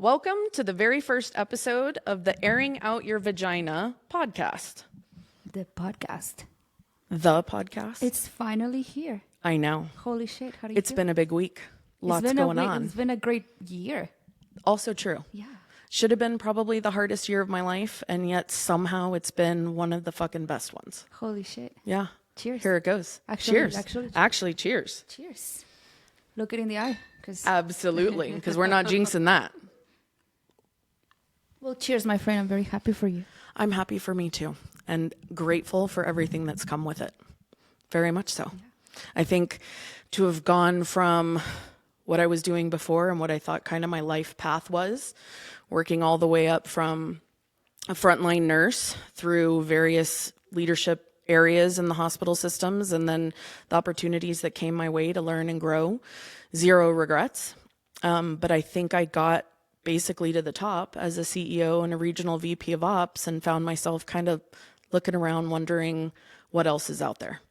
Welcome to the very first episode of the Airing Out Your Vagina podcast. The podcast. The podcast? It's finally here. I know. Holy shit. How do you It's feel? been a big week. Lots going on. It's been a great year. Also true. Yeah. Should have been probably the hardest year of my life, and yet somehow it's been one of the fucking best ones. Holy shit. Yeah. Cheers. Here it goes. Actually, cheers. Actually, cheers. Cheers. Look it in the eye. Absolutely, because we're not jinxing that. Well, cheers, my friend. I'm very happy for you. I'm happy for me too, and grateful for everything that's come with it. Very much so. Yeah. I think to have gone from what I was doing before and what I thought kind of my life path was, working all the way up from a frontline nurse through various leadership areas in the hospital systems, and then the opportunities that came my way to learn and grow. Zero regrets. But I think I got basically to the top as a CEO and a regional VP of ops and found myself kind of looking around wondering what else is out there.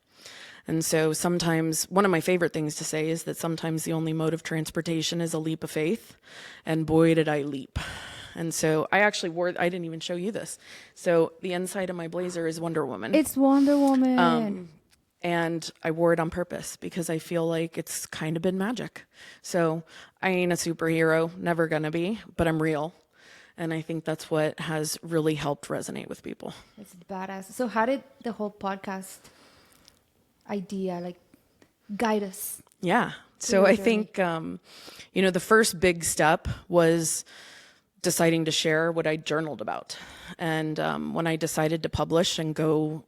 And so sometimes one of my favorite things to say is that sometimes the only mode of transportation is a leap of faith. And boy, did I leap. And so I actually I didn't even show you this. So the inside of my blazer is Wonder Woman. It's Wonder Woman. And I wore it on purpose because I feel like it's kind of been magic. So I ain't a superhero, never gonna be, but I'm real. And I think that's what has really helped resonate with people. It's badass. So how did the whole podcast idea guide us? Yeah. So I think, the first big step was deciding to share what I journaled about. And when I decided to publish and go,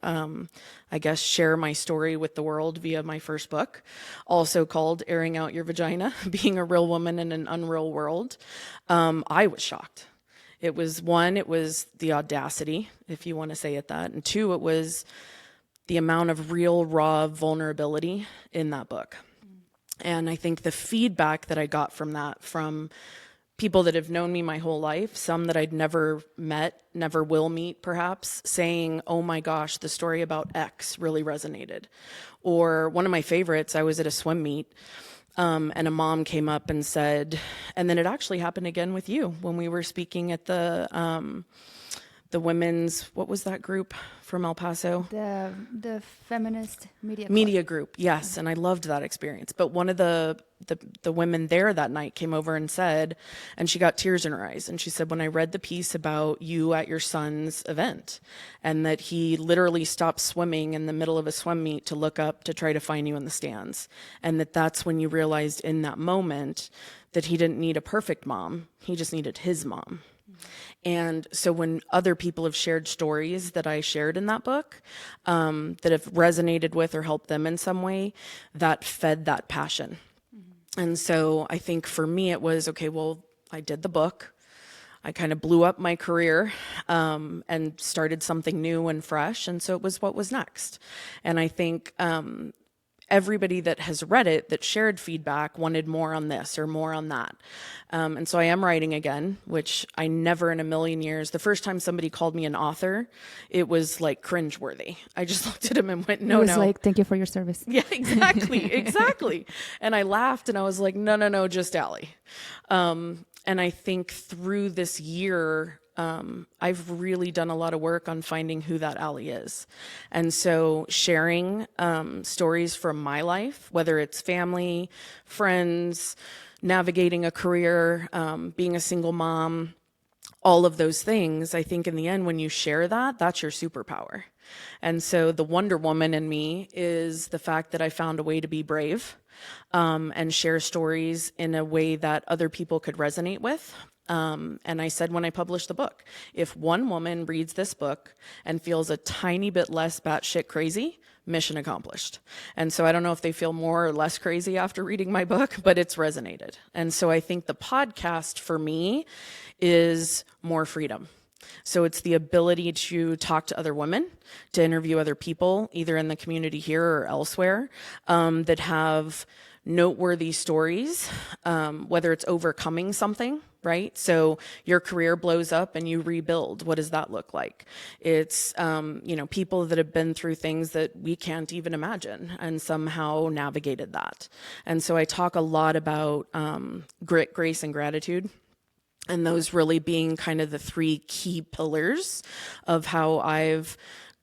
share my story with the world via my first book, also called Airing Out Your Vagina, Being a Real Woman in an Unreal World, I was shocked. It was the audacity, if you want to say it that. And two, it was the amount of real, raw vulnerability in that book. And I think the feedback that I got from that, from people that have known me my whole life, some that I'd never met, never will meet perhaps, saying, oh my gosh, the story about X really resonated. Or one of my favorites, I was at a swim meet, and a mom came up and said, and then it actually happened again with you when we were speaking at the women's, what was that group from El Paso? The feminist media group. Yes. And I loved that experience. But one of the women there that night came over and said, and she got tears in her eyes. And she said, when I read the piece about you at your son's event, and that he literally stopped swimming in the middle of a swim meet to look up to try to find you in the stands. And that's when you realized in that moment that he didn't need a perfect mom. He just needed his mom. And so when other people have shared stories that I shared in that book, that have resonated with or helped them in some way, that fed that passion. Mm-hmm. And so I think for me it was, okay, well, I did the book. I kind of blew up my career and started something new and fresh. And so it was what was next. And I think everybody that has read it, that shared feedback, wanted more on this or more on that. And so I am writing again, which I never in a million years, the first time somebody called me an author, it was like cringeworthy. I just looked at him and went, no. It was like, thank you for your service. Yeah, exactly. And I laughed and I was like, no, just Allie. And I think through this year, I've really done a lot of work on finding who that Allie is. And so sharing stories from my life, whether it's family, friends, navigating a career, being a single mom, all of those things, I think in the end, when you share that, that's your superpower. And so the Wonder Woman in me is the fact that I found a way to be brave and share stories in a way that other people could resonate with. And I said when I published the book, if one woman reads this book and feels a tiny bit less batshit crazy, mission accomplished. And so I don't know if they feel more or less crazy after reading my book, but it's resonated. And so I think the podcast for me is more freedom. So it's the ability to talk to other women, to interview other people, either in the community here or elsewhere, that have noteworthy stories, whether it's overcoming something, right? So your career blows up and you rebuild. What does that look like? It's, people that have been through things that we can't even imagine and somehow navigated that. And so I talk a lot about grit, grace, and gratitude. And those really being kind of the three key pillars of how I've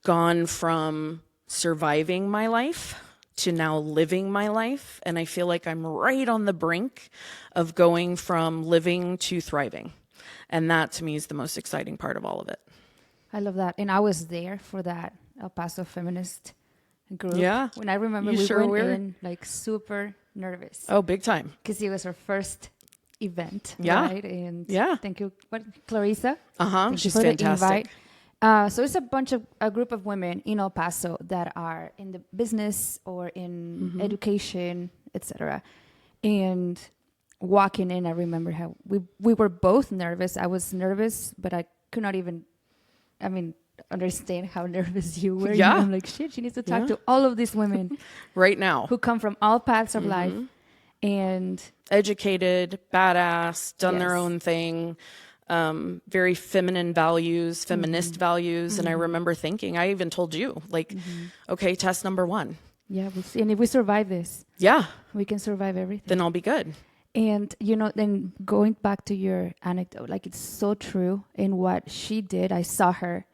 gone from surviving my life to now living my life. And I feel like I'm right on the brink of going from living to thriving. And that to me is the most exciting part of all of it. I love that. And I was there for that El Paso feminist group. Yeah. When I remember You we sure went were? in like super nervous. Oh, big time. Because it was our first event. Yeah. Right? And Yeah. thank you. What, Clarissa? Uh-huh. Thank you She's for the fantastic. invite. So it's a group of women in El Paso that are in the business or in education, etc. And walking in, I remember how we were both nervous. I was nervous, but I could not even, understand how nervous you were. Yeah. I'm like, shit, she needs to talk to all of these women Right now. who come from all paths of life and Educated, badass, done their Yes. own thing, very feminine values, feminist values. And I remember thinking, I even told you, like, okay, test number 1. yeah, we'll see. And if we survive this, Yeah, we can survive everything. then I'll be good. And, then going back to your anecdote, like it's so true in what she did. I saw her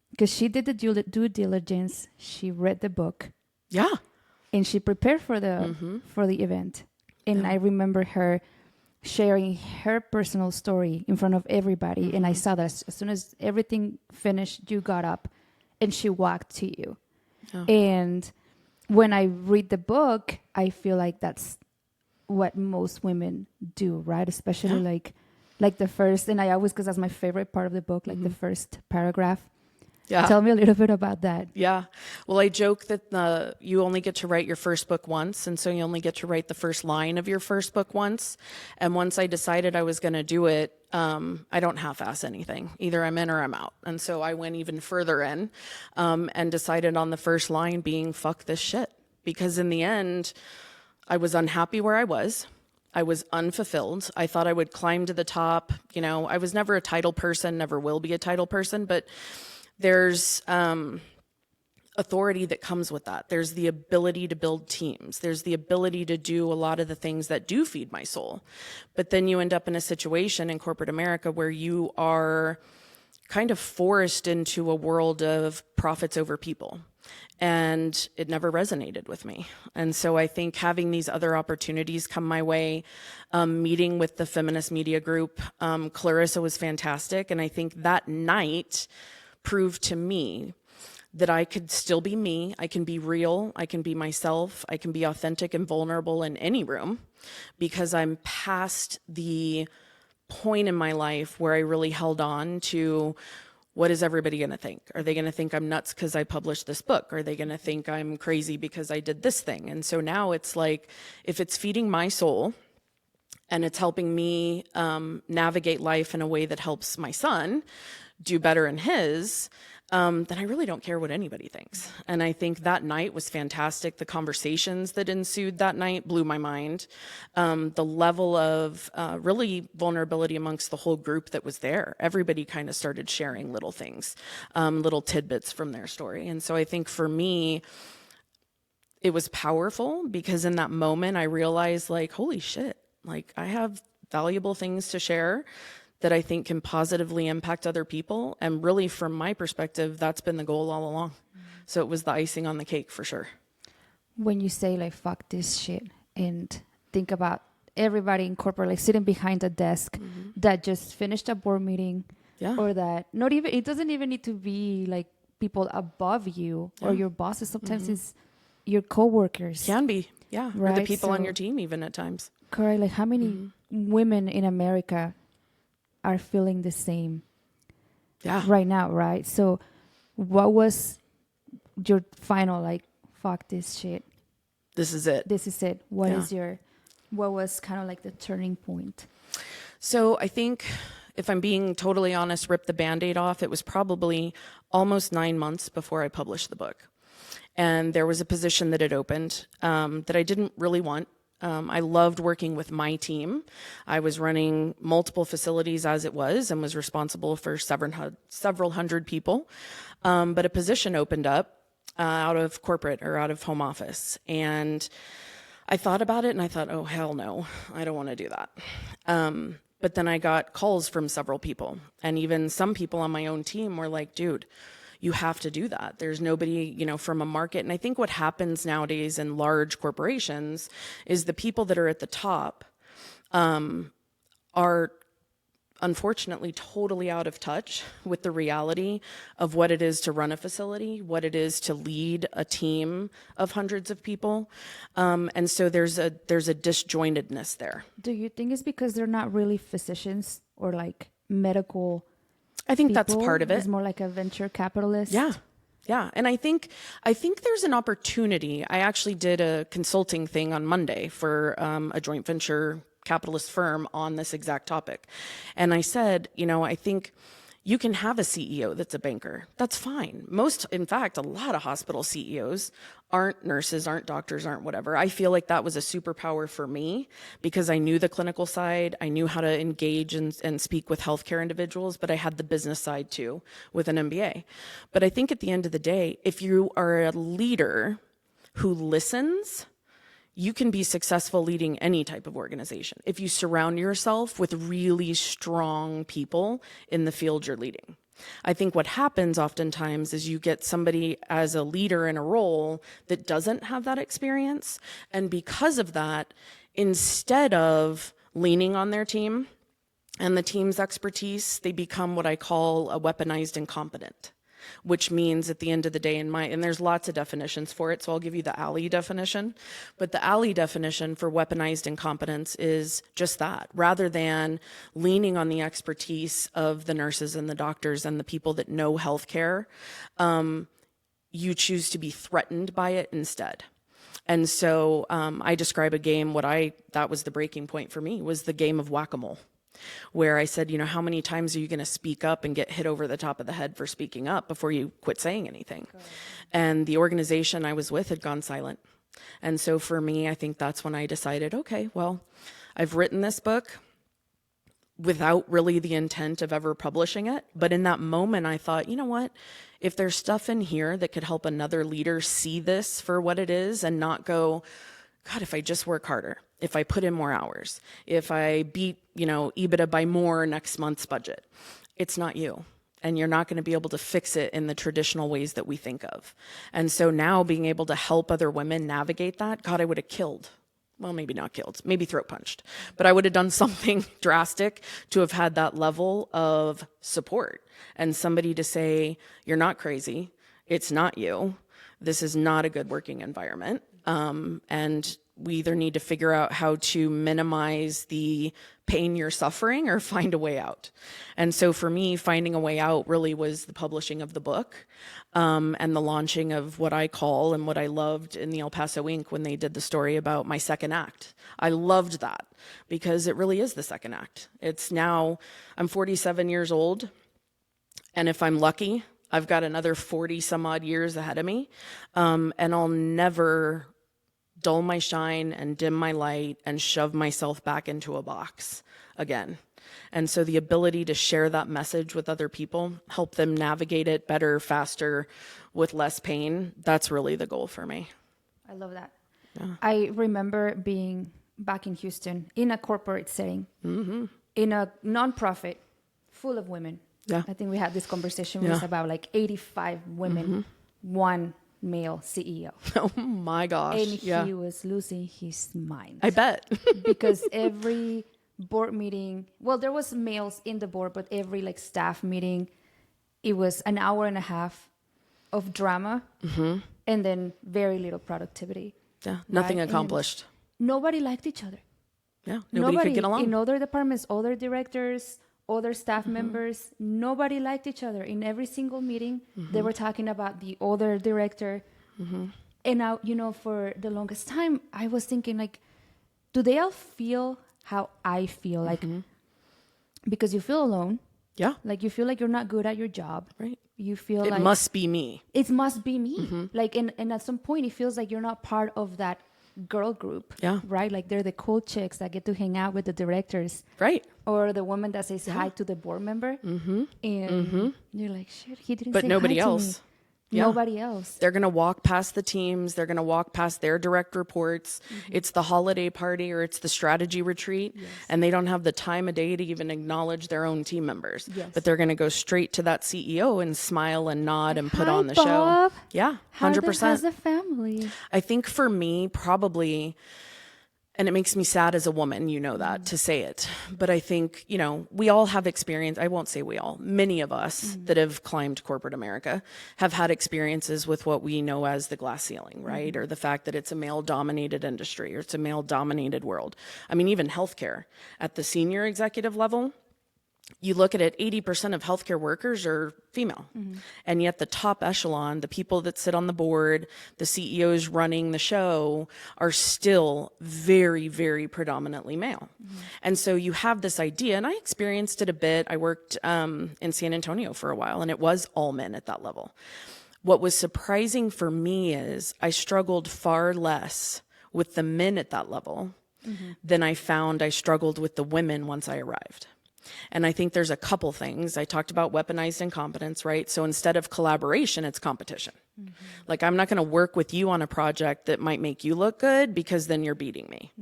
because she did the due diligence. She read the book Yeah. and she prepared for the event. And I remember her sharing her personal story in front of everybody. And I saw that as soon as everything finished, you got up and she walked to you. Oh. And when I read the book, I feel like that's what most women do, right? Especially like the first, and I always, because that's my favorite part of the book, like the first paragraph. Yeah. Tell me a little bit about that. Yeah. Well, I joke that you only get to write your first book once. And so you only get to write the first line of your first book once. And once I decided I was going to do it, I don't half-ass anything. Either I'm in or I'm out. And so I went even further in and decided on the first line being, fuck this shit. Because in the end, I was unhappy where I was. I was unfulfilled. I thought I would climb to the top. I was never a title person, never will be a title person, but there's authority that comes with that. There's the ability to build teams. There's the ability to do a lot of the things that do feed my soul. But then you end up in a situation in corporate America where you are kind of forced into a world of profits over people. And it never resonated with me. And so I think having these other opportunities come my way, meeting with the feminist media group, Clarissa was fantastic. And I think that night proved to me that I could still be me. I can be real. I can be myself. I can be authentic and vulnerable in any room because I'm past the point in my life where I really held on to what is everybody going to think? Are they going to think I'm nuts because I published this book? Are they going to think I'm crazy because I did this thing? And so now it's like, if it's feeding my soul and it's helping me navigate life in a way that helps my son do better in his, then I really don't care what anybody thinks. And I think that night was fantastic. The conversations that ensued that night blew my mind. The level of really vulnerability amongst the whole group that was there. Everybody kind of started sharing little things, little tidbits from their story. And so I think for me, it was powerful because in that moment I realized like, holy shit, like I have valuable things to share that I think can positively impact other people. And really, from my perspective, that's been the goal all along. So it was the icing on the cake for sure. When you say like, fuck this shit, and think about everybody in corporate, like sitting behind a desk that just finished a board meeting, or that not even, it doesn't even need to be like people above you or your bosses. Sometimes it's your coworkers. Can be, yeah. Right? Or the people on So- your team even at times. Correct. Like how many women in America are feeling the same right now, right? So what was your final like, fuck this shit, This is it. this is it? What is what was kind of like the turning point? So I think if I'm being totally honest, rip the Band-Aid off, it was probably almost 9 months before I published the book. And there was a position that had opened that I didn't really want. I loved working with my team. I was running multiple facilities as it was and was responsible for several hundred people. But a position opened up out of corporate or out of home office. And I thought about it and I thought, oh, hell no, I don't want to do that. But then I got calls from several people, and even some people on my own team were like, dude, you have to do that. There's nobody, from a market. And I think what happens nowadays in large corporations is the people that are at the top are unfortunately totally out of touch with the reality of what it is to run a facility, what it is to lead a team of hundreds of people. And so there's a disjointedness there. Do you think it's because they're not really physicians or like medical I think people? that's part of it. It's more like a venture capitalist. Yeah. Yeah. And I think there's an opportunity. I actually did a consulting thing on Monday for a joint venture capitalist firm on this exact topic. And I said, I think you can have a CEO that's a banker. That's fine. In fact, a lot of hospital CEOs aren't nurses, aren't doctors, aren't whatever. I feel like that was a superpower for me because I knew the clinical side. I knew how to engage and speak with healthcare individuals, but I had the business side too with an MBA. But I think at the end of the day, if you are a leader who listens, you can be successful leading any type of organization if you surround yourself with really strong people in the field you're leading. I think what happens oftentimes is you get somebody as a leader in a role that doesn't have that experience. And because of that, instead of leaning on their team and the team's expertise, they become what I call a weaponized incompetent. Which means at the end of the day, and there's lots of definitions for it, so I'll give you the Allie definition. But the Allie definition for weaponized incompetence is just that. Rather than leaning on the expertise of the nurses and the doctors and the people that know healthcare, you choose to be threatened by it instead. And so I describe a game, that was the breaking point for me, was the game of whack-a-mole. Where I said, how many times are you going to speak up and get hit over the top of the head for speaking up before you quit saying anything? And the organization I was with had gone silent. And so for me, I think that's when I decided, okay, well, I've written this book without really the intent of ever publishing it. But in that moment, I thought, you know what? If there's stuff in here that could help another leader see this for what it is and not go, God, if I just work harder, if I put in more hours, if I beat, EBITDA by more next month's budget, it's not you. And you're not going to be able to fix it in the traditional ways that we think of. And so now being able to help other women navigate that, God, I would have killed. Well, maybe not killed, maybe throat punched, but I would have done something drastic to have had that level of support and somebody to say, you're not crazy. It's not you. This is not a good working environment. And we either need to figure out how to minimize the pain you're suffering or find a way out. And so for me, finding a way out really was the publishing of the book, and the launching of what I call and what I loved in the El Paso Inc. when they did the story about my second act. I loved that because it really is the second act. It's now, I'm 47 years old, and if I'm lucky, I've got another 40 some odd years ahead of me, and I'll never dull my shine and dim my light and shove myself back into a box again. And so the ability to share that message with other people, help them navigate it better, faster, with less pain, that's really the goal for me. I love that. Yeah. I remember being back in Houston in a corporate setting, in a nonprofit full of women. Yeah. I think we had this conversation. It was about like 85 women, one male CEO. Oh my gosh. And he was losing his mind. I bet. Because every board meeting, well, there was males in the board, but every like staff meeting, it was an hour and a half of drama and then very little productivity. Yeah, nothing accomplished. And nobody liked each other. Yeah, nobody could get along. In other departments, other directors, other staff members, nobody liked each other. In every single meeting, they were talking about the other director. And now, for the longest time, I was thinking, like, do they all feel how I feel? Like, because you feel alone. Yeah. Like, you feel like you're not good at your job. Right. You feel it like... It must be me. It must be me. Like, and at some point, it feels like you're not part of that girl group. Yeah. Right? Like, they're the cool chicks that get to hang out with the directors. Right. Or the woman that says hi to the board member. And you're like, shit, he didn't but say nobody hi else. To me. Nobody else. They're going to walk past the teams. They're going to walk past their direct reports. It's the holiday party or it's the strategy retreat. And they don't have the time of day to even acknowledge their own team members. But they're going to go straight to that CEO and smile and nod and put on the Bob. show. Yeah, 100%. How's the family? I think for me, probably, and it makes me sad as a woman, you know that, to say it. But I think, you know, we all have experience. I won't say we all. Many of us that have climbed corporate America have had experiences with what we know as the glass ceiling, right? Or the fact that it's a male-dominated industry or it's a male-dominated world. I mean, even healthcare at the senior executive level, you look at it, 80% of healthcare workers are female. And yet the top echelon, the people that sit on the board, the CEOs running the show are still very, very predominantly male. And so you have this idea, and I experienced it a bit. I worked in San Antonio for a while, and it was all men at that level. What was surprising for me is I struggled far less with the men at that level than I found I struggled with the women once I arrived. And I think there's a couple things. I talked about weaponized incompetence, right? So instead of collaboration, it's competition. Like, I'm not going to work with you on a project that might make you look good because then you're beating me.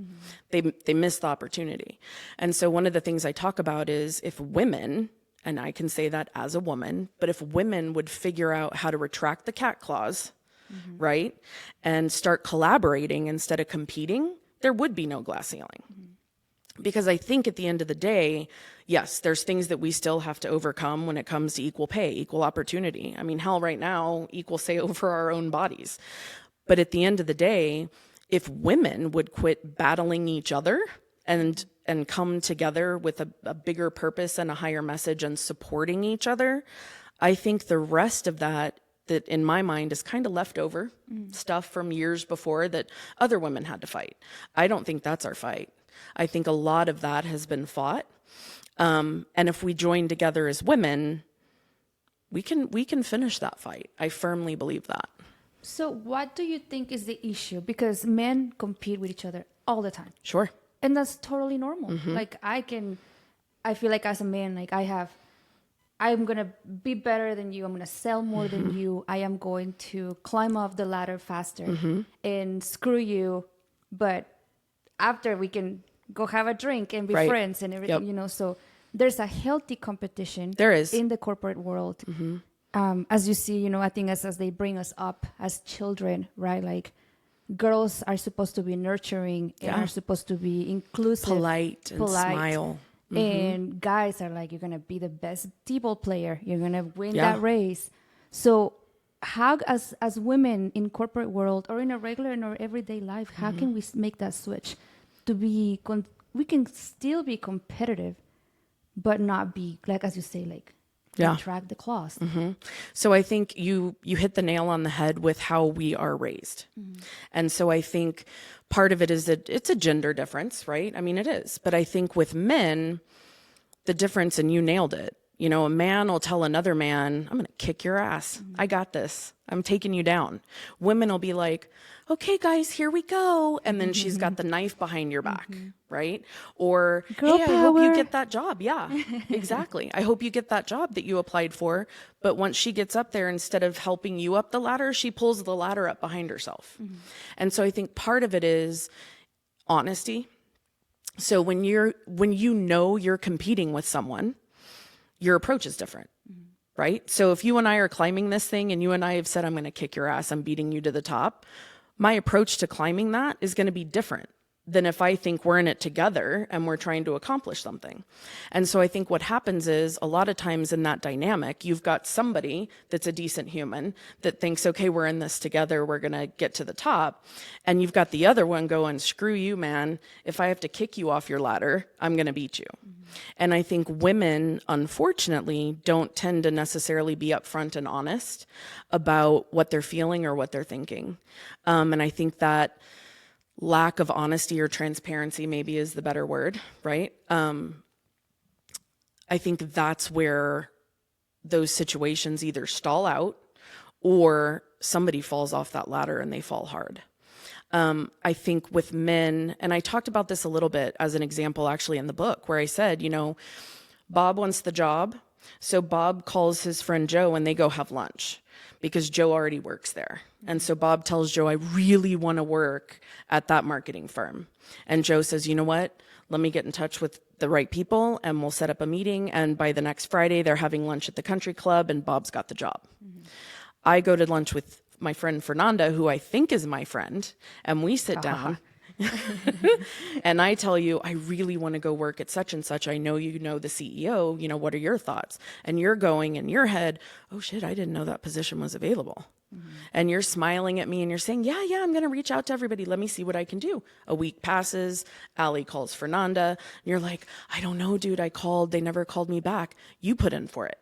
They missed the opportunity. And so one of the things I talk about is if women, and I can say that as a woman, but if women would figure out how to retract the cat clause, right, and start collaborating instead of competing, there would be no glass ceiling. Because I think at the end of the day, yes, there's things that we still have to overcome when it comes to equal pay, equal opportunity. I mean, hell, right now, equal say over our own bodies. But at the end of the day, if women would quit battling each other and come together with a bigger purpose and a higher message and supporting each other, I think the rest of that in my mind is kind of leftover stuff from years before that other women had to fight. I don't think that's our fight. I think a lot of that has been fought. And if we join together as women, we can finish that fight. I firmly believe that. So what do you think is the issue? Because men compete with each other all the time. Sure. And that's totally normal. Like I feel like as a man, like I'm going to be better than you. I'm going to sell more than you. I am going to climb up the ladder faster and screw you. But after we can go have a drink and be friends and everything, you know, so there's a healthy competition. There is. In the corporate world. As you see, you know, I think as they bring us up as children, right? Like girls are supposed to be nurturing and are supposed to be inclusive. Polite and smile. And guys are like, you're going to be the best t-ball player. You're going to win that race. So how, as women in corporate world or in a regular and our everyday life, how can we make that switch to be, we can still be competitive, but not be, like, as you say, like, retract the clause. So I think you hit the nail on the head with how we are raised. And so I think part of it is that it's a gender difference, right? I mean, it is. But I think with men, the difference, and you nailed it, you know, a man will tell another man, I'm going to kick your ass. I got this. I'm taking you down. Women will be like, okay, guys, here we go. And then she's got the knife behind your back, right? Or, girl hey, power. I hope you get that job. Yeah, exactly. I hope you get that job that you applied for. But once she gets up there, instead of helping you up the ladder, she pulls the ladder up behind herself. And so I think part of it is honesty. So when you know you're competing with someone, your approach is different, right? So if you and I are climbing this thing and you and I have said, I'm going to kick your ass, I'm beating you to the top, my approach to climbing that is going to be different than if I think we're in it together and we're trying to accomplish something. And so I think what happens is a lot of times in that dynamic, you've got somebody that's a decent human that thinks, okay, we're in this together, we're going to get to the top. And you've got the other one going, screw you, man. If I have to kick you off your ladder, I'm going to beat you. And I think women, unfortunately, don't tend to necessarily be upfront and honest about what they're feeling or what they're thinking. And I think that lack of honesty or transparency maybe is the better word, right? I think that's where those situations either stall out or somebody falls off that ladder and they fall hard. I think with men, and I talked about this a little bit as an example actually in the book, where I said, you know, Bob wants the job. So Bob calls his friend Joe and they go have lunch. because Joe already works there. And so Bob tells Joe, I really want to work at that marketing firm. And Joe says, you know what? Let me get in touch with the right people and we'll set up a meeting. And by the next Friday, they're having lunch at the country club and Bob's got the job. I go to lunch with my friend Fernanda, who I think is my friend, and we sit down. And I tell you, I really want to go work at such and such. I know you know the CEO, you know, what are your thoughts? And you're going in your head, oh shit, I didn't know that position was available. And you're smiling at me and you're saying, yeah, I'm going to reach out to everybody. Let me see what I can do. A week passes. Allie calls Fernanda. And you're like, I don't know, dude. I called. They never called me back. You put in for it.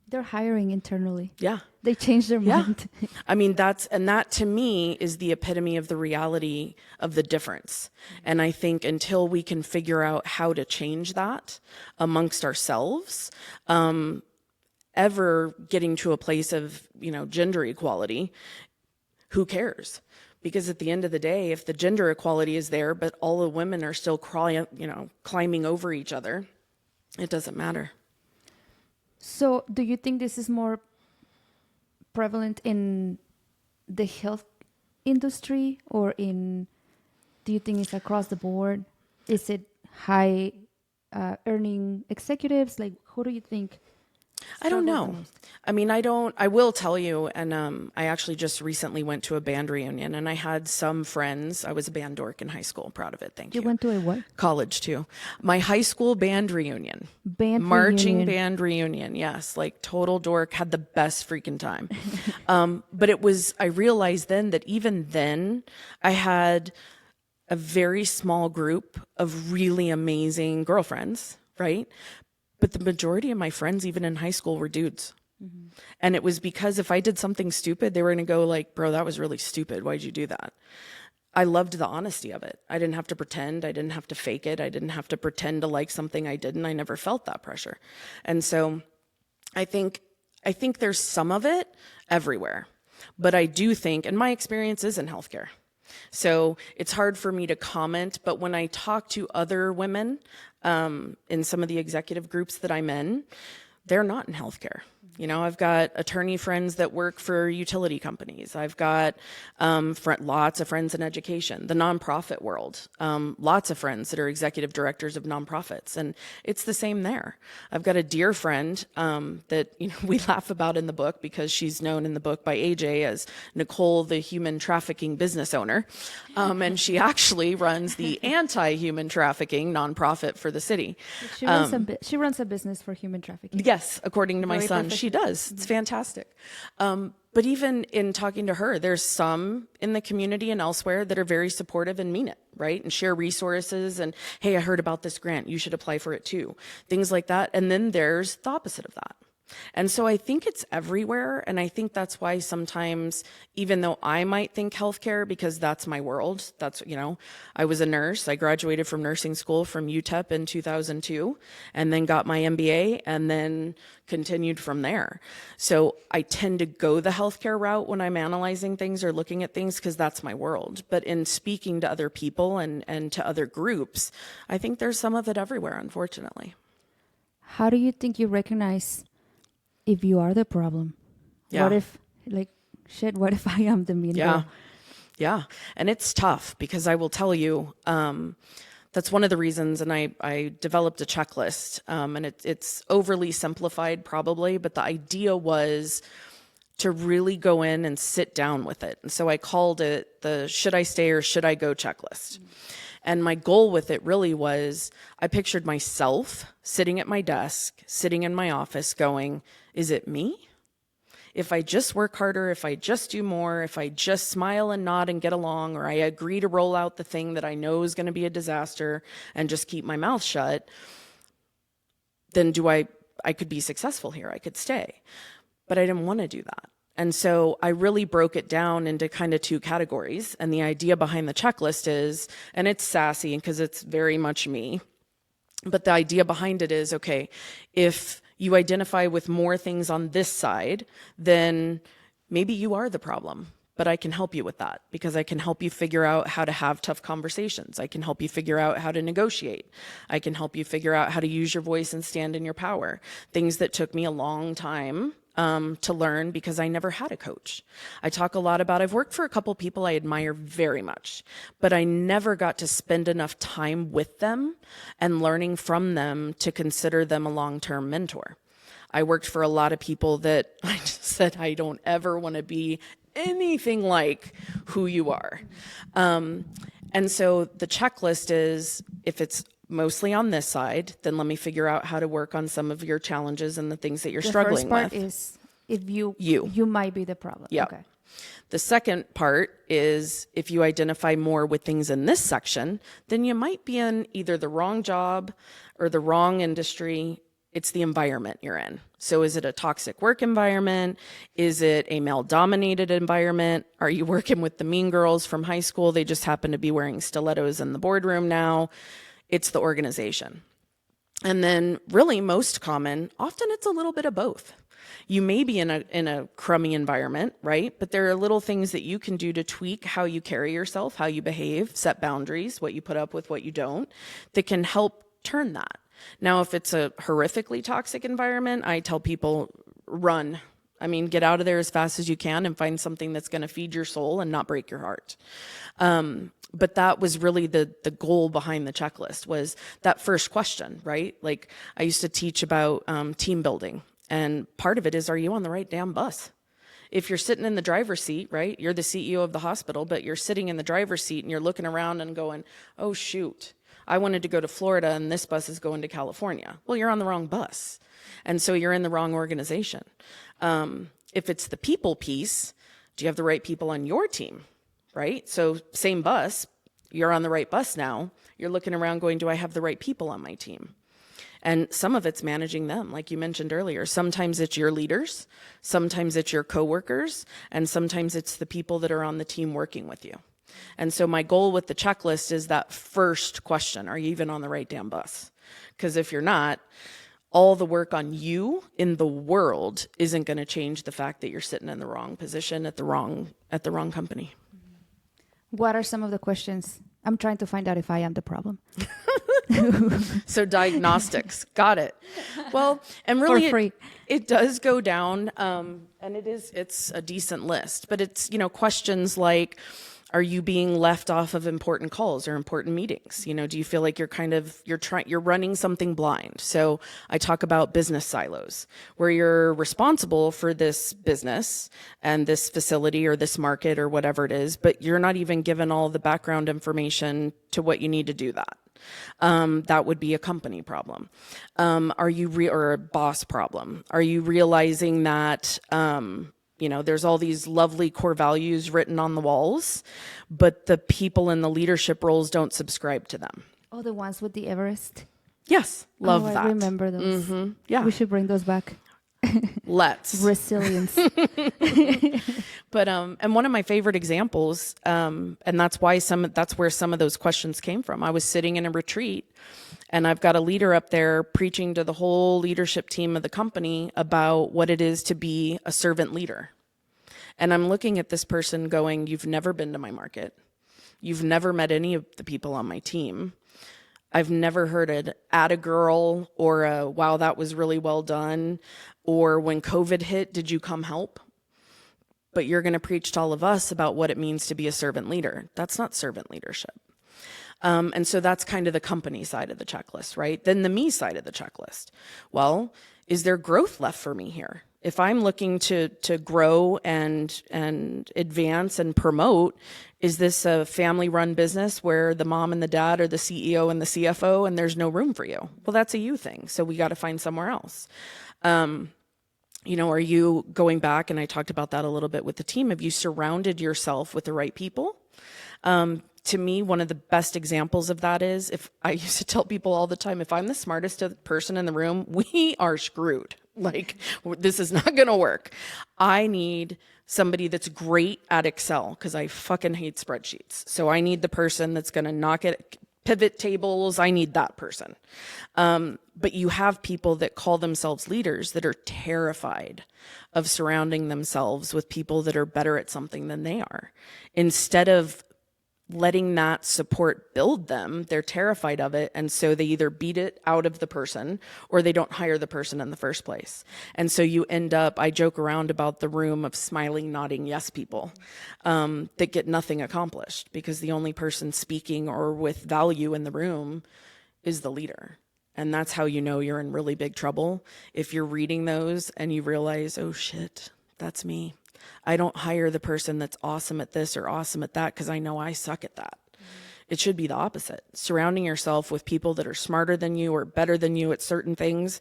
They're hiring internally. Yeah. They changed their mind. I mean, that to me is the epitome of the reality of the difference. And I think until we can figure out how to change that amongst ourselves, ever getting to a place of, you know, gender equality, who cares? Because at the end of the day, if the gender equality is there, but all the women are still climbing over each other, it doesn't matter. So do you think this is more prevalent in the health industry or do you think it's across the board? Is it high earning executives? Like, who do you think? I don't know. I mean, I will tell you, and I actually just recently went to a band reunion and I had some friends. I was a band dork in high school. Proud of it. Thank you. You went to a what? College too. My high school band reunion. Marching band reunion. Yes. Like total dork, had the best freaking time. But I realized then that even then I had a very small group of really amazing girlfriends, right? But the majority of my friends, even in high school, were dudes. And it was because if I did something stupid, they were going to go like, bro, that was really stupid. Why'd you do that? I loved the honesty of it. I didn't have to pretend. I didn't have to fake it. I didn't have to pretend to like something I didn't. I never felt that pressure. And so I think there's some of it everywhere. But I do think, and my experience is in healthcare. So it's hard for me to comment, but when I talk to other women in some of the executive groups that I'm in, they're not in healthcare. You know, I've got attorney friends that work for utility companies. I've got lots of friends in education, the nonprofit world, lots of friends that are executive directors of nonprofits. And it's the same there. I've got a dear friend that we laugh about in the book because she's known in the book by AJ as Nicole, the human trafficking business owner. And she actually runs the anti-human trafficking nonprofit for the city. She runs a business for human trafficking. Yes, according to my son. She does. It's fantastic. But even in talking to her, there's some in the community and elsewhere that are very supportive and mean it, right? And share resources and, hey, I heard about this grant. You should apply for it too. Things like that. And then there's the opposite of that. And so I think it's everywhere. And I think that's why sometimes, even though I might think healthcare, because that's my world, I was a nurse. I graduated from nursing school from UTEP in 2002 and then got my MBA and then continued from there. So I tend to go the healthcare route when I'm analyzing things or looking at things because that's my world. But in speaking to other people and to other groups, I think there's some of it everywhere, unfortunately. How do you think you recognize if you are the problem? Yeah. What if, what if I am the mean girl? Yeah. And it's tough because I will tell you, that's one of the reasons, and I developed a checklist, and it's overly simplified probably, but the idea was to really go in and sit down with it. And so I called it the should I stay or should I go checklist. And my goal with it really was, I pictured myself sitting at my desk, sitting in my office going, is it me? If I just work harder, if I just do more, if I just smile and nod and get along, or I agree to roll out the thing that I know is going to be a disaster and just keep my mouth shut, then I could be successful here. I could stay. But I didn't want to do that. And so I really broke it down into kind of two categories. And the idea behind the checklist is, and it's sassy because it's very much me, but the idea behind it is, okay, if you identify with more things on this side, then maybe you are the problem. But I can help you with that because I can help you figure out how to have tough conversations. I can help you figure out how to negotiate. I can help you figure out how to use your voice and stand in your power. Things that took me a long time to learn because I never had a coach. I talk a lot about, I've worked for a couple people I admire very much, but I never got to spend enough time with them and learning from them to consider them a long-term mentor. I worked for a lot of people that I just said, I don't ever want to be anything like who you are. And so the checklist is, if it's mostly on this side, then let me figure out how to work on some of your challenges and the things that you're struggling with. The first part is if you might be the problem. Yeah. Okay. The second part is if you identify more with things in this section, then you might be in either the wrong job or the wrong industry. It's the environment you're in. So is it a toxic work environment? Is it a male-dominated environment? Are you working with the mean girls from high school? They just happen to be wearing stilettos in the boardroom now. It's the organization. And then really most common, often it's a little bit of both. You may be in a crummy environment, right? But there are little things that you can do to tweak how you carry yourself, how you behave, set boundaries, what you put up with, what you don't, that can help turn that. Now, if it's a horrifically toxic environment, I tell people, run. I mean, get out of there as fast as you can and find something that's going to feed your soul and not break your heart. But that was really the goal behind the checklist, was that first question, right? Like, I used to teach about team building, and part of it is, are you on the right damn bus? If you're sitting in the driver's seat, right? You're the CEO of the hospital, but you're sitting in the driver's seat and you're looking around and going, oh, shoot. I wanted to go to Florida and this bus is going to California. Well, you're on the wrong bus. And so you're in the wrong organization. If it's the people piece, do you have the right people on your team, right? So same bus, you're on the right bus now. You're looking around going, do I have the right people on my team? And some of it's managing them, like you mentioned earlier. Sometimes it's your leaders, sometimes it's your coworkers, and sometimes it's the people that are on the team working with you. And so my goal with the checklist is that first question, are you even on the right damn bus? Because if you're not, all the work on you in the world isn't going to change the fact that you're sitting in the wrong position at the wrong company. What are some of the questions? I'm trying to find out if I am the problem. So diagnostics, got it. Well, and really for free. It does go down, and it's a decent list, but it's, questions like, are you being left off of important calls or important meetings? Do you feel like you're running something blind? So I talk about business silos, where you're responsible for this business and this facility or this market or whatever it is, but you're not even given all the background information to what you need to do that. That would be a company problem. Or a boss problem? Are you realizing that, there's all these lovely core values written on the walls, but the people in the leadership roles don't subscribe to them? Oh, the ones with the Everest? Yes, love that. I remember those. Mm-hmm. Yeah. We should bring those back. Let's. Resilience. But and one of my favorite examples, and that's where some of those questions came from. I was sitting in a retreat, and I've got a leader up there preaching to the whole leadership team of the company about what it is to be a servant leader. And I'm looking at this person going, you've never been to my market. You've never met any of the people on my team. I've never heard an "atta girl" or a "wow, that was really well done," or "when COVID hit, did you come help?" But you're going to preach to all of us about what it means to be a servant leader. That's not servant leadership. And so that's kind of the company side of the checklist, right? Then the me side of the checklist. Well, is there growth left for me here? If I'm looking to grow and advance and promote, is this a family-run business where the mom and the dad are the CEO and the CFO and there's no room for you? Well, that's a you thing, so we got to find somewhere else. Are you going back, and I talked about that a little bit with the team, have you surrounded yourself with the right people? To me, one of the best examples of that is, if I used to tell people all the time, if I'm the smartest person in the room, we are screwed. Like, this is not going to work. I need somebody that's great at Excel, because I fucking hate spreadsheets. So I need the person that's going to knock it, pivot tables. I need that person. But you have people that call themselves leaders that are terrified of surrounding themselves with people that are better at something than they are. Instead of letting that support build them. They're terrified of it. And so they either beat it out of the person or they don't hire the person in the first place. And so you end up, I joke around about the room of smiling, nodding yes people that get nothing accomplished because the only person speaking or with value in the room is the leader. And that's how you know you're in really big trouble. If you're reading those and you realize, oh shit, that's me. I don't hire the person that's awesome at this or awesome at that because I know I suck at that. It should be the opposite. Surrounding yourself with people that are smarter than you or better than you at certain things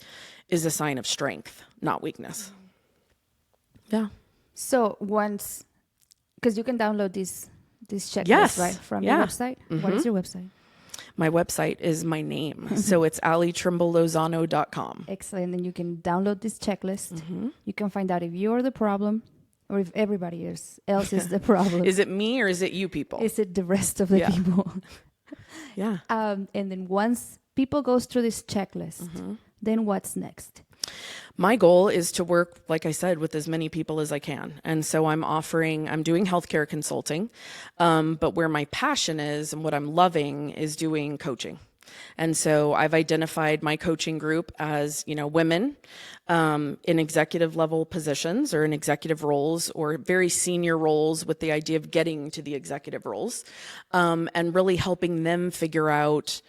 is a sign of strength, not weakness. Yeah. So once, because you can download this checklist, Yes. right, from Yeah. your website. What is your website? My website is my name. So it's Allie Trimble-Lozano.com. Excellent. Then you can download this checklist. You can find out if you're the problem or if everybody else is the problem. Is it me or is it you people? Is it the rest of the Yeah. people? Yeah. And then once people goes through this checklist, then what's next? My goal is to work, like I said, with as many people as I can. And so I'm doing healthcare consulting, but where my passion is and what I'm loving is doing coaching. And so I've identified my coaching group as, women in executive level positions or in executive roles or very senior roles with the idea of getting to the executive roles, and really helping them figure out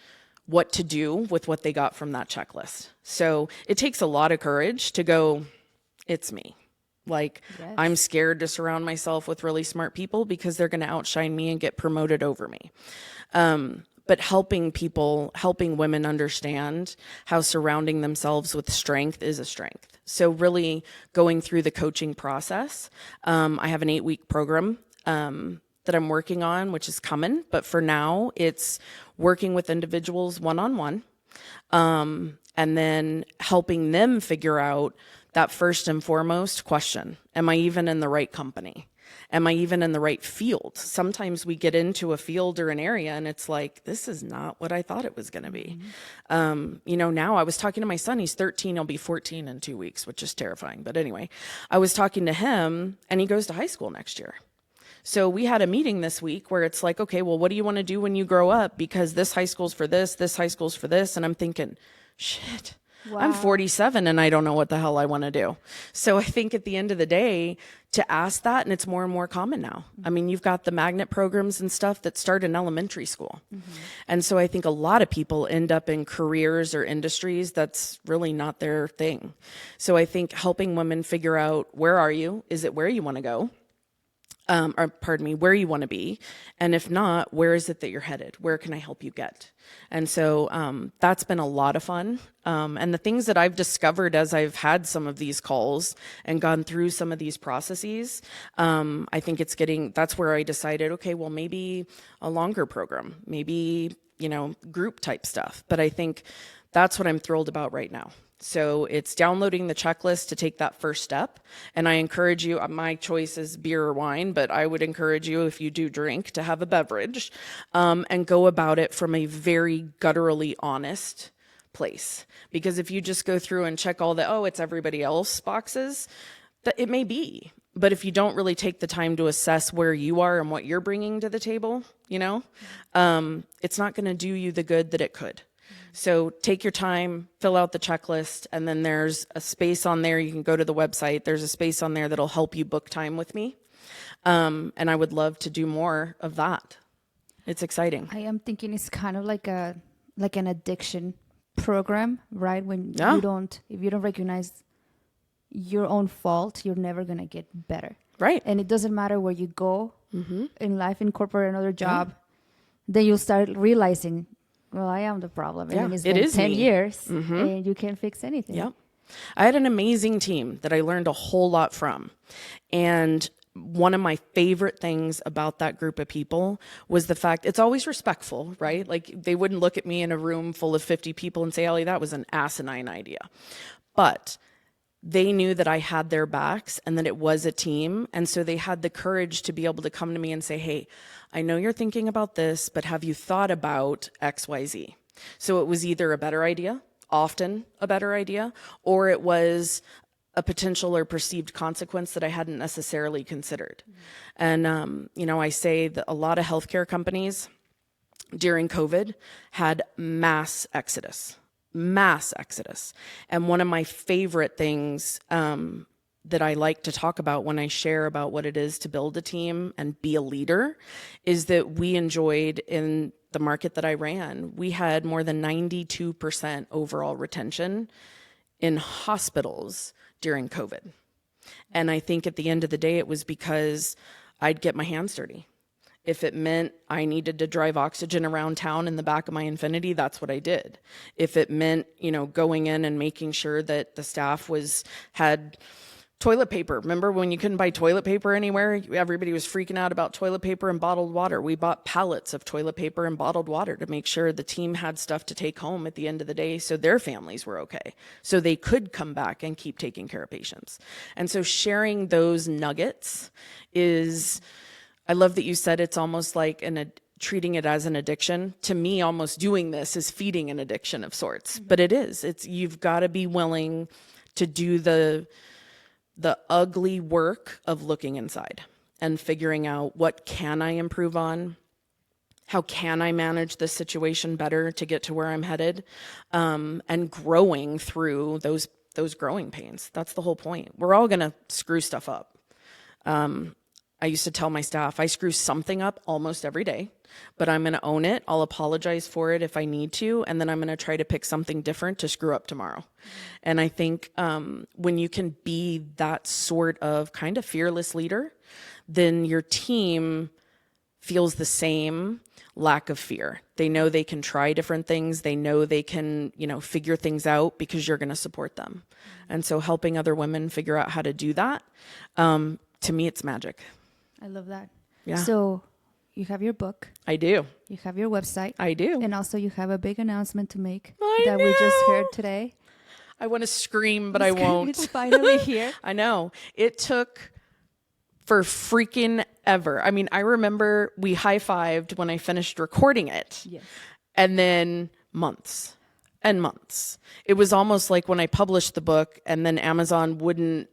what to do with what they got from that checklist. So it takes a lot of courage to go, it's me. Like, Yes. I'm scared to surround myself with really smart people because they're going to outshine me and get promoted over me. But helping women understand how surrounding themselves with strength is a strength. So really going through the coaching process. I have an 8-week program that I'm working on, which is coming. But for now, it's working with individuals one-on-one, and then helping them figure out that first and foremost question. Am I even in the right company? Am I even in the right field? Sometimes we get into a field or an area and it's like, this is not what I thought it was going to be. Now I was talking to my son, he's 13, he'll be 14 in 2 weeks, which is terrifying. But anyway, I was talking to him and he goes to high school next year. So we had a meeting this week where it's like, okay, well, what do you want to do when you grow up? Because this high school's for this high school's for this. And I'm thinking, shit, Wow. I'm 47 and I don't know what the hell I want to do. So I think at the end of the day, to ask that, and it's more and more common now. I mean, you've got the magnet programs and stuff that start in elementary school. And so I think a lot of people end up in careers or industries that's really not their thing. So I think helping women figure out, where are you? Is it where you want to go? Where you want to be. And if not, where is it that you're headed? Where can I help you get? And so that's been a lot of fun. And the things that I've discovered as I've had some of these calls and gone through some of these processes, I think that's where I decided, okay, well, maybe a longer program, maybe, group type stuff. But I think that's what I'm thrilled about right now. So it's downloading the checklist to take that first step. And I encourage you, my choice is beer or wine, but I would encourage you, if you do drink, to have a beverage and go about it from a very gutturally honest place. Because if you just go through and check all it's everybody else boxes, that it may be. But if you don't really take the time to assess where you are and what you're bringing to the table, it's not going to do you the good that it could. So take your time, fill out the checklist, and then there's a space on there. You can go to the website. There's a space on there that'll help you book time with me. And I would love to do more of that. It's exciting. I am thinking it's kind of like an addiction program, right? When Yeah. if you don't recognize your own fault, you're never going to get better. Right. And it doesn't matter where you go in life, in corporate, another job, then you'll start realizing, well, I am the problem. And Yeah, then it's it been is 10 me. years and you can't fix anything. Yep. I had an amazing team that I learned a whole lot from. And one of my favorite things about that group of people was the fact it's always respectful, right? Like they wouldn't look at me in a room full of 50 people and say, Allie, that was an asinine idea. But they knew that I had their backs and that it was a team. And so they had the courage to be able to come to me and say, hey, I know you're thinking about this, but have you thought about XYZ? So it was either a better idea, often a better idea, or it was a potential or perceived consequence that I hadn't necessarily considered. And, I say that a lot of healthcare companies during COVID had mass exodus. And one of my favorite things that I like to talk about when I share about what it is to build a team and be a leader is that we enjoyed in the market that I ran, we had more than 92% overall retention in hospitals during COVID. And I think at the end of the day, it was because I'd get my hands dirty. If it meant I needed to drive oxygen around town in the back of my Infinity, that's what I did. If it meant, going in and making sure that the staff had toilet paper. Remember when you couldn't buy toilet paper anywhere? Everybody was freaking out about toilet paper and bottled water. We bought pallets of toilet paper and bottled water to make sure the team had stuff to take home at the end of the day so their families were okay, so they could come back and keep taking care of patients. And so sharing those nuggets is, I love that you said it's almost like treating it as an addiction. To me, almost doing this is feeding an addiction of sorts, but it is. You've got to be willing to do the ugly work of looking inside and figuring out what can I improve on? How can I manage this situation better to get to where I'm headed? And growing through those growing pains. That's the whole point. We're all going to screw stuff up. I used to tell my staff, I screw something up almost every day, but I'm going to own it. I'll apologize for it if I need to, and then I'm going to try to pick something different to screw up tomorrow. And I think when you can be that sort of kind of fearless leader, then your team feels the same lack of fear. They know they can try different things. They know they can, figure things out because you're going to support them. And so helping other women figure out how to do that, to me, it's magic. I love that. Yeah. So you have your book. I do. You have your website. I do. And also you have a big announcement to make I that know. we just heard today. I want to scream, but I won't. It's finally here. I know. It took for freaking ever. I mean, I remember we high-fived when I finished recording it. Yes. And then months and months. It was almost like when I published the book and then Amazon wouldn't,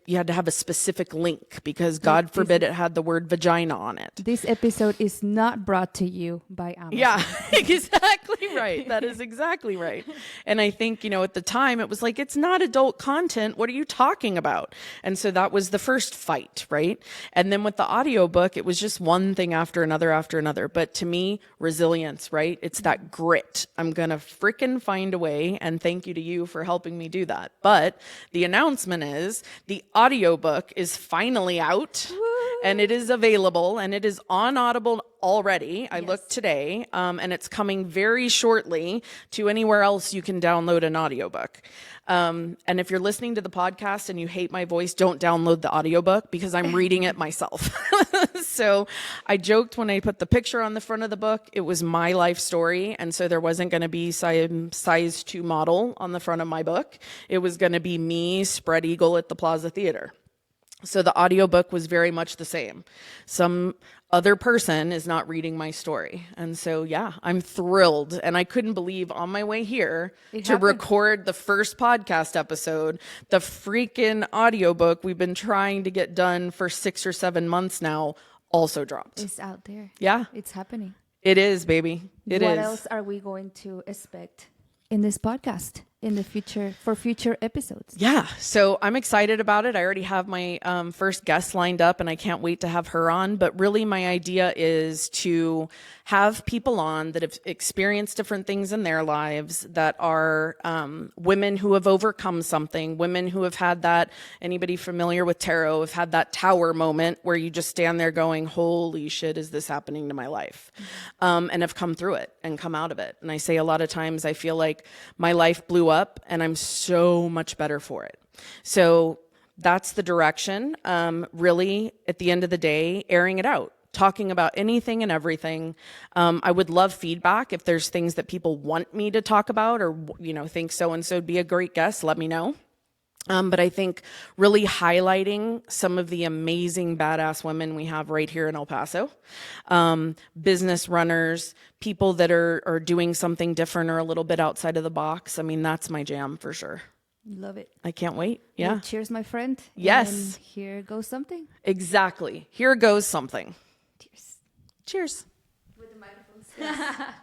you had to have a specific link because God forbid it had the word vagina on it. This episode is not brought to you by Amazon. Yeah, exactly right. That is exactly right. And I think, at the time it was like, it's not adult content. What are you talking about? And so that was the first fight, right? And then with the audiobook, it was just one thing after another. But to me, resilience, right? It's that grit. I'm going to frickin' find a way. And thank you to you for helping me do that. But the announcement is the audiobook is finally out. Woo. And it is available and it is on Audible already. I looked today, and it's coming very shortly to anywhere else you can download an audiobook. And if you're listening to the podcast and you hate my voice, don't download the audiobook because I'm reading it myself. So I joked when I put the picture on the front of the book, it was my life story. And so there wasn't going to be size 2 model on the front of my book. It was going to be me spread eagle at the Plaza Theater. So the audiobook was very much the same. Some other person is not reading my story. And so, yeah, I'm thrilled. And I couldn't believe on my way here to record the first podcast episode, the freaking audiobook we've been trying to get done for 6 or 7 months now also dropped. It's out there. Yeah. It's happening. It is, baby. It is. What else are we going to expect in this podcast in the future for future episodes? Yeah, so I'm excited about it. I already have my first guest lined up and I can't wait to have her on. But really my idea is to have people on that have experienced different things in their lives, that are women who have overcome something, women who have had that, anybody familiar with tarot, have had that tower moment where you just stand there going, holy shit, is this happening to my life? And have come through it and come out of it. And I say a lot of times I feel like my life blew up and I'm so much better for it. So that's the direction. Really, at the end of the day, airing it out, talking about anything and everything. I would love feedback. If there's things that people want me to talk about or, think so-and-so would be a great guest, let me know. But I think really highlighting some of the amazing badass women we have right here in El Paso, business runners, people that are doing something different or a little bit outside of the box. I mean, that's my jam for sure. Love it. I can't wait. Yeah. Well, cheers, my friend. Yes. And here goes something. Exactly. Here goes something. Cheers. Cheers. With the microphones. Yes.